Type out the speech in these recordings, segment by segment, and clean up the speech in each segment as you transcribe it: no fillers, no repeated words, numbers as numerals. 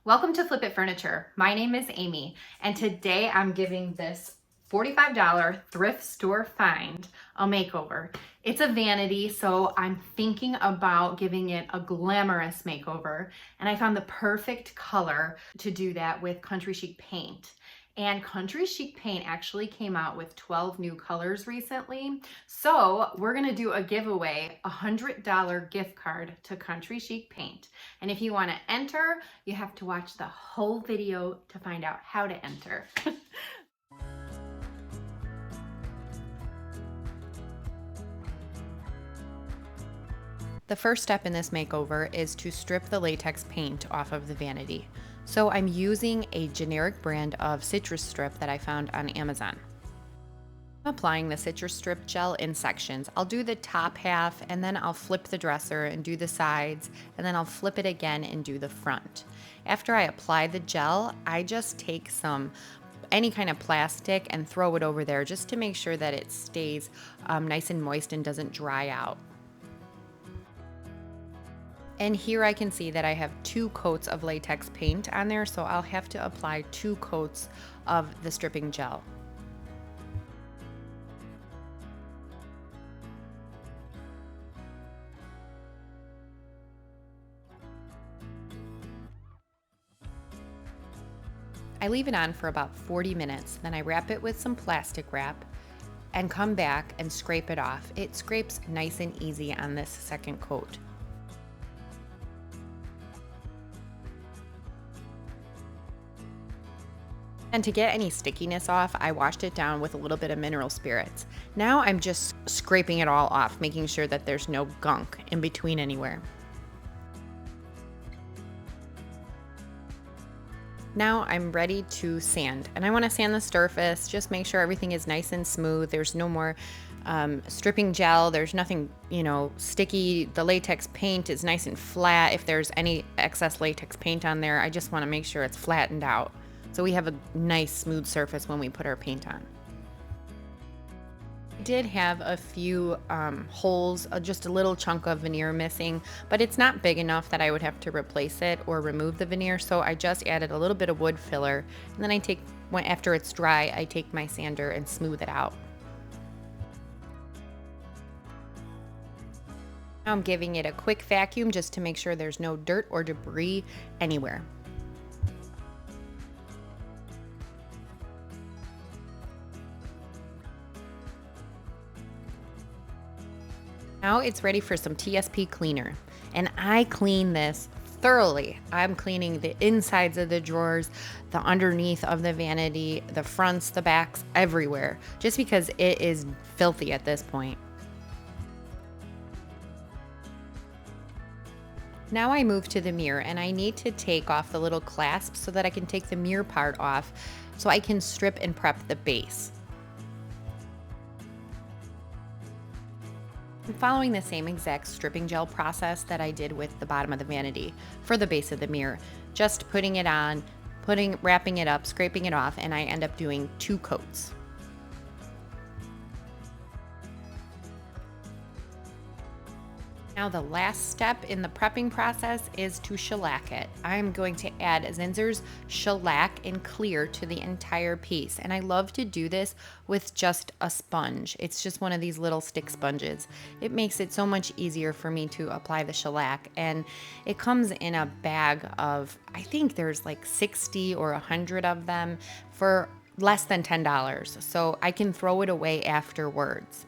Welcome to Flip It Furniture. My name is Amy, and today I'm giving this $45 thrift store find a makeover. It's a vanity, so I'm thinking about giving it a glamorous makeover, and I found the perfect color to do that with Country Chic Paint. And Country Chic Paint actually came out with 12 new colors recently. So we're gonna do a giveaway, a $100 gift card to Country Chic Paint. And if you wanna enter, you have to watch the whole video to find out how to enter. The first step in this makeover is to strip the latex paint off of the vanity. So I'm using a generic brand of citrus strip that I found on Amazon. I'm applying the citrus strip gel in sections. I'll do the top half and then I'll flip the dresser and do the sides, and then I'll flip it again and do the front. After I apply the gel, I just take any kind of plastic and throw it over there just to make sure that it stays nice and moist and doesn't dry out. And here I can see that I have 2 coats of latex paint on there, so I'll have to apply 2 coats of the stripping gel. I leave it on for about 40 minutes, then I wrap it with some plastic wrap and come back and scrape it off. It scrapes nice and easy on this second coat. And to get any stickiness off, I washed it down with a little bit of mineral spirits. Now I'm just scraping it all off, making sure that there's no gunk in between anywhere. Now I'm ready to sand, and I want to sand the surface, just make sure everything is nice and smooth. There's no more stripping gel. There's nothing, sticky. The latex paint is nice and flat. If there's any excess latex paint on there, I just want to make sure it's flattened out, so we have a nice smooth surface when we put our paint on. I did have a few holes, just a little chunk of veneer missing, but it's not big enough that I would have to replace it or remove the veneer, so I just added a little bit of wood filler, and then after it's dry, I take my sander and smooth it out. Now I'm giving it a quick vacuum just to make sure there's no dirt or debris anywhere. Now it's ready for some TSP cleaner, and I clean this thoroughly. I'm cleaning the insides of the drawers, the underneath of the vanity, the fronts, the backs, everywhere, just because it is filthy at this point. Now I move to the mirror, and I need to take off the little clasp so that I can take the mirror part off so I can strip and prep the base. I'm following the same exact stripping gel process that I did with the bottom of the vanity for the base of the mirror. Just putting it on, wrapping it up, scraping it off, and I end up doing 2 coats. Now the last step in the prepping process is to shellac it. I'm going to add Zinsser's shellac in clear to the entire piece, and I love to do this with just a sponge. It's just one of these little stick sponges. It makes it so much easier for me to apply the shellac, and it comes in a bag of, I think there's like 60 or 100 of them for less than $10, so I can throw it away afterwards.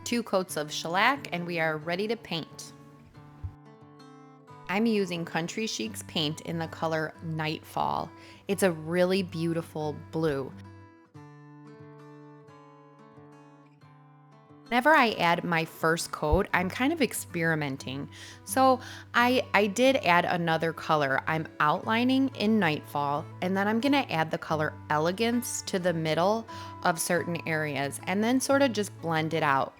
Two coats of shellac, and we are ready to paint. I'm using Country Chic's paint in the color Nightfall. It's a really beautiful blue. Whenever I add my first coat, I'm kind of experimenting. So I did add another color. I'm outlining in Nightfall, and then I'm gonna add the color Elegance to the middle of certain areas, and then sort of just blend it out.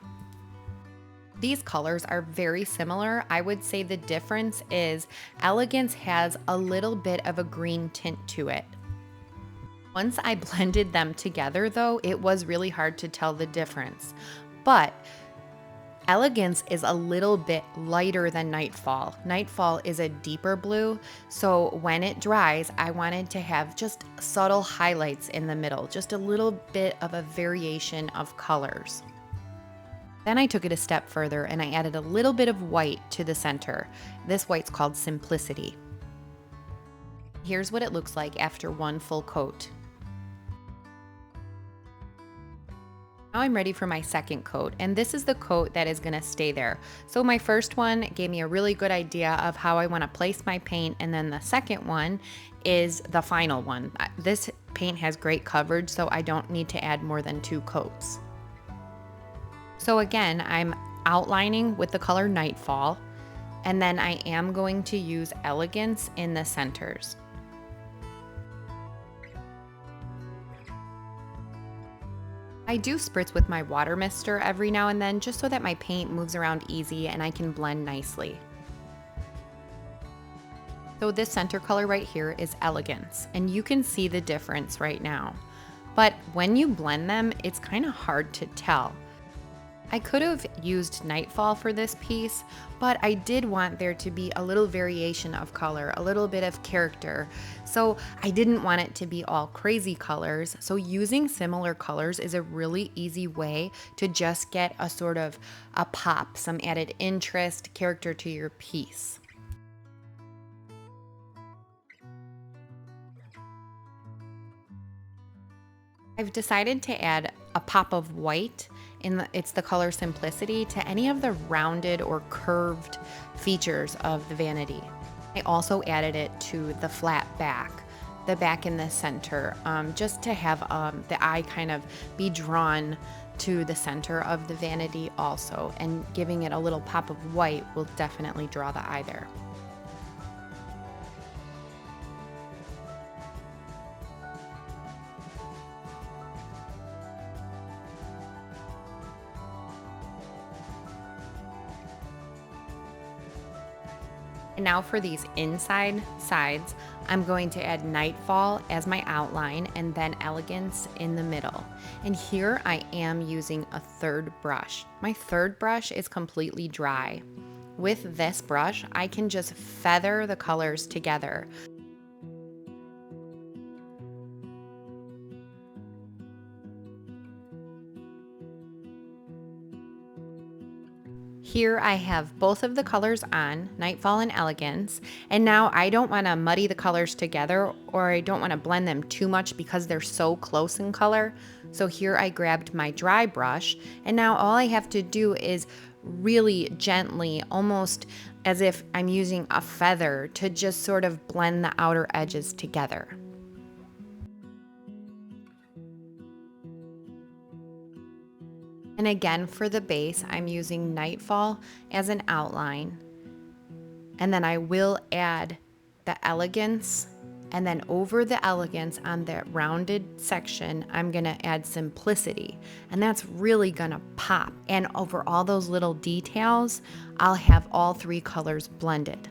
These colors are very similar. I would say the difference is Elegance has a little bit of a green tint to it. Once I blended them together though, it was really hard to tell the difference. But Elegance is a little bit lighter than Nightfall. Nightfall is a deeper blue, so when it dries, I wanted to have just subtle highlights in the middle, just a little bit of a variation of colors. Then I took it a step further and I added a little bit of white to the center. This white's called Simplicity. Here's what it looks like after one full coat. Now I'm ready for my second coat, and this is the coat that is gonna stay there. So my first one gave me a really good idea of how I wanna place my paint, and then the second one is the final one. This paint has great coverage, so I don't need to add more than 2 coats. So again, I'm outlining with the color Nightfall, and then I am going to use Elegance in the centers. I do spritz with my water mister every now and then just so that my paint moves around easy and I can blend nicely. So this center color right here is Elegance, and you can see the difference right now. But when you blend them, it's kind of hard to tell. I could have used Nightfall for this piece, but I did want there to be a little variation of color, a little bit of character. So I didn't want it to be all crazy colors. So using similar colors is a really easy way to just get a sort of a pop, some added interest, character to your piece. I've decided to add a pop of white, it's the color Simplicity, to any of the rounded or curved features of the vanity. I also added it to the flat back, the back in the center, just to have the eye kind of be drawn to the center of the vanity also, and giving it a little pop of white will definitely draw the eye there. And now for these inside sides, I'm going to add Nightfall as my outline and then Elegance in the middle. And here I am using a third brush. My third brush is completely dry. With this brush, I can just feather the colors together. Here I have both of the colors on, Nightfall and Elegance, and now I don't want to muddy the colors together, or I don't want to blend them too much because they're so close in color. So here I grabbed my dry brush, and now all I have to do is really gently, almost as if I'm using a feather, to just sort of blend the outer edges together. And again, for the base, I'm using Nightfall as an outline. And then I will add the Elegance, and then over the Elegance on the rounded section, I'm gonna add Simplicity. And that's really gonna pop. And over all those little details, I'll have all 3 colors blended.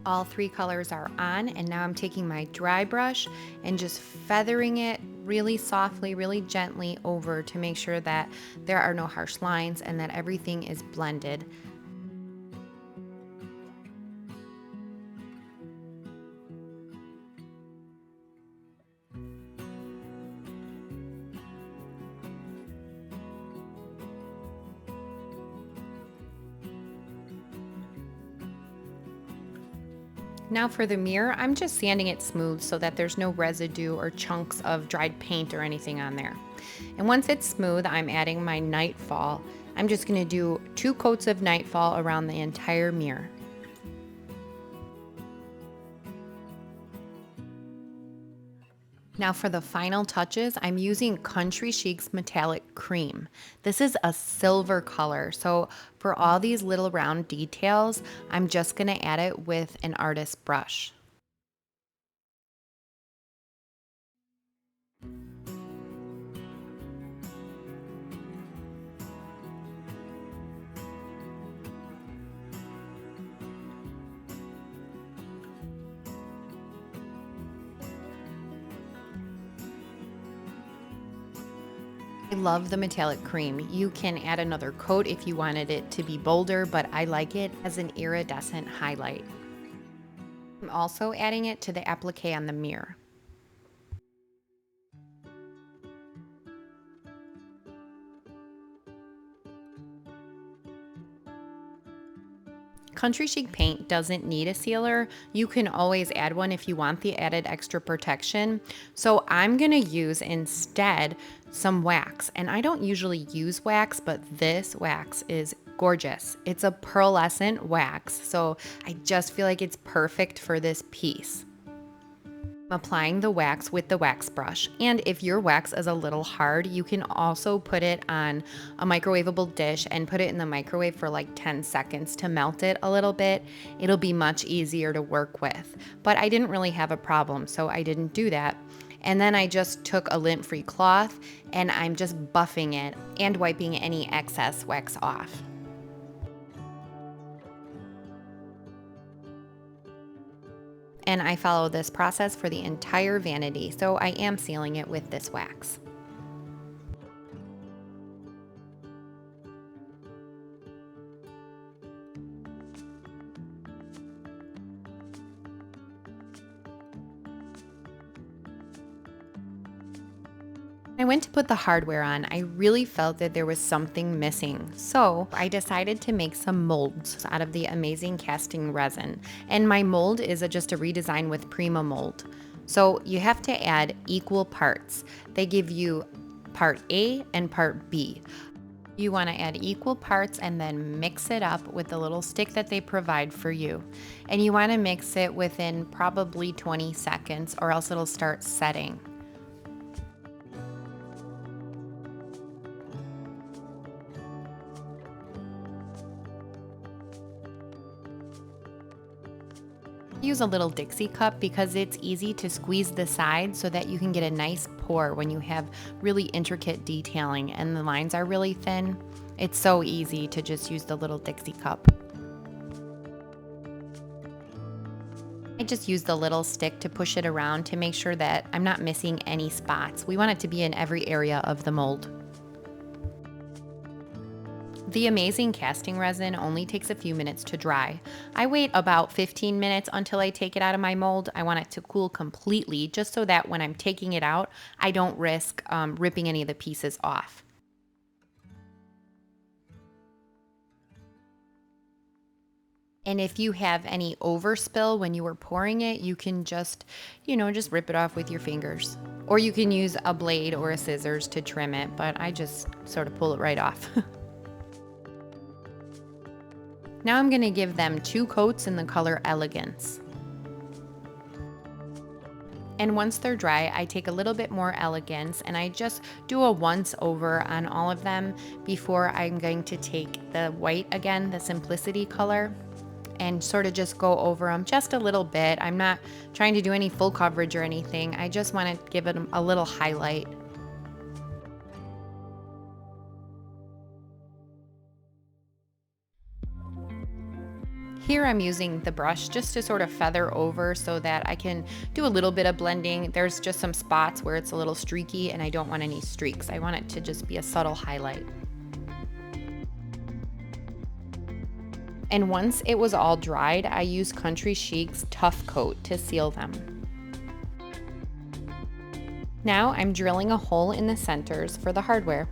All 3 colors are on, and now I'm taking my dry brush and just feathering it really softly, really gently over to make sure that there are no harsh lines and that everything is blended. Now for the mirror, I'm just sanding it smooth so that there's no residue or chunks of dried paint or anything on there. And once it's smooth, I'm adding my Nightfall. I'm just gonna do 2 coats of Nightfall around the entire mirror. Now for the final touches, I'm using Country Chic's Metallic Cream. This is a silver color, so for all these little round details, I'm just gonna add it with an artist brush. I love the metallic cream. You can add another coat if you wanted it to be bolder, but I like it as an iridescent highlight. I'm also adding it to the applique on the mirror. Country Chic Paint doesn't need a sealer. You can always add one if you want the added extra protection. So I'm gonna use instead some wax. And I don't usually use wax, but this wax is gorgeous. It's a pearlescent wax, so I just feel like it's perfect for this piece. I'm applying the wax with the wax brush, and if your wax is a little hard, you can also put it on a microwavable dish and put it in the microwave for like 10 seconds to melt it a little bit. It'll be much easier to work with, but I didn't really have a problem, so I didn't do that. And then I just took a lint-free cloth and I'm just buffing it and wiping any excess wax off. And I follow this process for the entire vanity, so I am sealing it with this wax. I went to put the hardware on. I really felt that there was something missing. So I decided to make some molds out of the amazing casting resin. And my mold is just a redesign with Prima mold. So you have to add equal parts. They give you part A and part B. You want to add equal parts and then mix it up with the little stick that they provide for you. And you want to mix it within probably 20 seconds or else it'll start setting. Use a little Dixie cup because it's easy to squeeze the sides so that you can get a nice pour when you have really intricate detailing and the lines are really thin. It's so easy to just use the little Dixie cup. I just use the little stick to push it around to make sure that I'm not missing any spots. We want it to be in every area of the mold. The amazing casting resin only takes a few minutes to dry. I wait about 15 minutes until I take it out of my mold. I want it to cool completely just so that when I'm taking it out, I don't risk ripping any of the pieces off. And if you have any overspill when you were pouring it, you can just rip it off with your fingers. Or you can use a blade or a scissors to trim it, but I just sort of pull it right off. Now I'm going to give them 2 coats in the color Elegance. And once they're dry, I take a little bit more Elegance and I just do a once over on all of them before I'm going to take the white again, the Simplicity color, and sort of just go over them just a little bit. I'm not trying to do any full coverage or anything. I just want to give it a little highlight. Here I'm using the brush just to sort of feather over so that I can do a little bit of blending. There's just some spots where it's a little streaky and I don't want any streaks. I want it to just be a subtle highlight. And once it was all dried, I used Country Chic's Tough Coat to seal them. Now I'm drilling a hole in the centers for the hardware.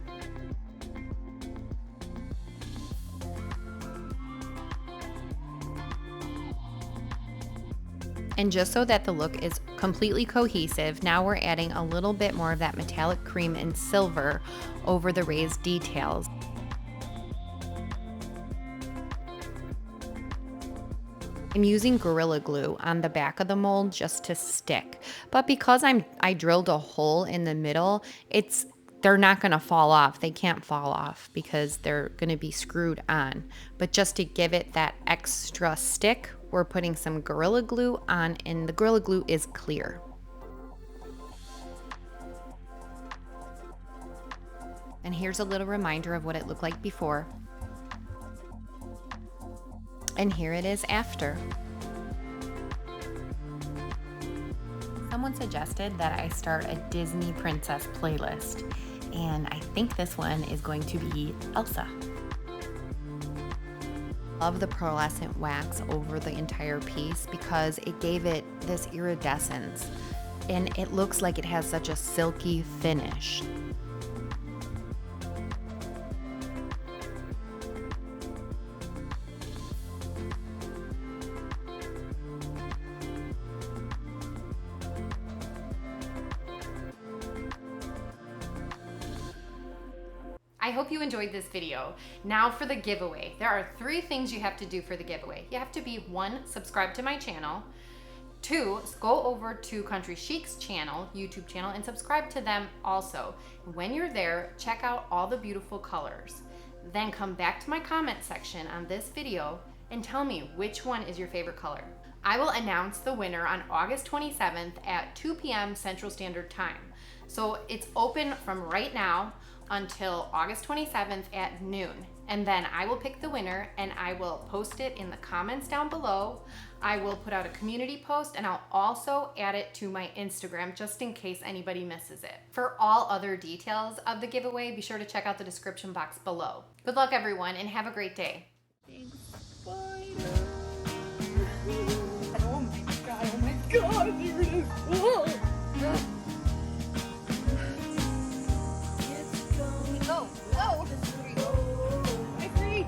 And just so that the look is completely cohesive, now we're adding a little bit more of that metallic cream and silver over the raised details. I'm using Gorilla Glue on the back of the mold just to stick. But because I drilled a hole in the middle, they're not gonna fall off. They can't fall off because they're gonna be screwed on. But just to give it that extra stick, we're putting some Gorilla Glue on, and the Gorilla Glue is clear. And here's a little reminder of what it looked like before. And here it is after. Someone suggested that I start a Disney princess playlist, and I think this one is going to be Elsa. Love the pearlescent wax over the entire piece because it gave it this iridescence, and it looks like it has such a silky finish. I hope you enjoyed this video. Now for the giveaway. There are 3 things you have to do for the giveaway. You have to be 1, subscribe to my channel. 2, go over to Country Chic's channel, YouTube channel, and subscribe to them also. When you're there, check out all the beautiful colors. Then come back to my comment section on this video and tell me which one is your favorite color. I will announce the winner on August 27th at 2 p.m. Central Standard Time. So it's open from right now until August 27th at noon. And then I will pick the winner and I will post it in the comments down below. I will put out a community post and I'll also add it to my Instagram just in case anybody misses it. For all other details of the giveaway, be sure to check out the description box below. Good luck everyone and have a great day. Big spider. Oh my god, there it is. Whoa. Go. I agree.